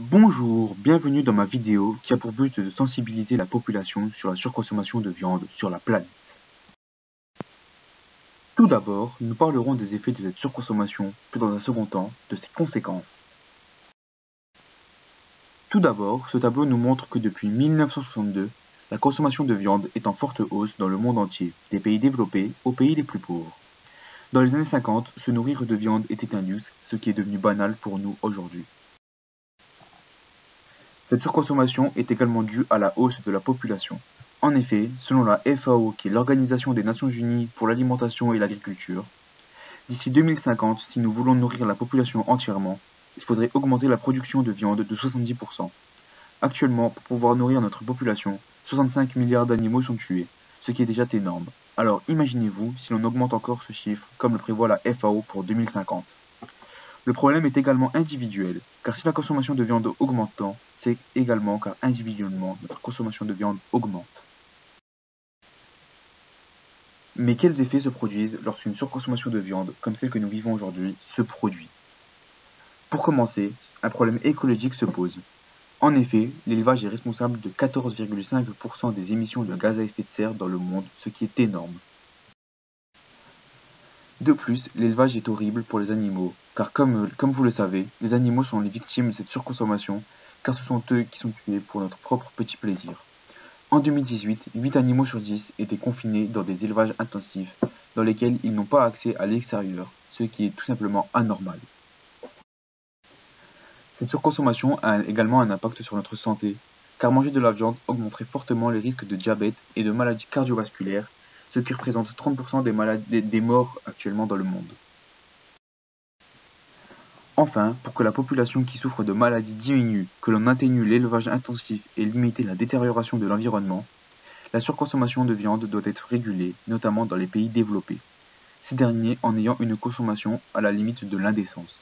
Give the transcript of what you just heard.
Bonjour, bienvenue dans ma vidéo qui a pour but de sensibiliser la population sur la surconsommation de viande sur la planète. Tout d'abord, nous parlerons des effets de cette surconsommation, puis dans un second temps, de ses conséquences. Tout d'abord, ce tableau nous montre que depuis 1962, la consommation de viande est en forte hausse dans le monde entier, des pays développés aux pays les plus pauvres. Dans les années 50, se nourrir de viande était un luxe, ce qui est devenu banal pour nous aujourd'hui. Cette surconsommation est également due à la hausse de la population. En effet, selon la FAO, qui est l'Organisation des Nations Unies pour l'alimentation et l'agriculture, d'ici 2050, si nous voulons nourrir la population entièrement, il faudrait augmenter la production de viande de 70%. Actuellement, pour pouvoir nourrir notre population, 65 milliards d'animaux sont tués, ce qui est déjà énorme. Alors imaginez-vous si l'on augmente encore ce chiffre, comme le prévoit la FAO pour 2050. Le problème est également individuel, car si la consommation de viande augmente tant, c'est également car individuellement notre consommation de viande augmente. Mais quels effets se produisent lorsqu'une surconsommation de viande, comme celle que nous vivons aujourd'hui, se produit? Pour commencer, un problème écologique se pose. En effet, l'élevage est responsable de 14,5% des émissions de gaz à effet de serre dans le monde, ce qui est énorme. De plus, l'élevage est horrible pour les animaux, car comme vous le savez, les animaux sont les victimes de cette surconsommation, car ce sont eux qui sont tués pour notre propre petit plaisir. En 2018, 8 animaux sur 10 étaient confinés dans des élevages intensifs, dans lesquels ils n'ont pas accès à l'extérieur, ce qui est tout simplement anormal. Cette surconsommation a également un impact sur notre santé, car manger de la viande augmenterait fortement les risques de diabète et de maladies cardiovasculaires, ce qui représente 30% des morts actuellement dans le monde. Enfin, pour que la population qui souffre de maladies diminue, que l'on atténue l'élevage intensif et limiter la détérioration de l'environnement, la surconsommation de viande doit être régulée, notamment dans les pays développés, ces derniers en ayant une consommation à la limite de l'indécence.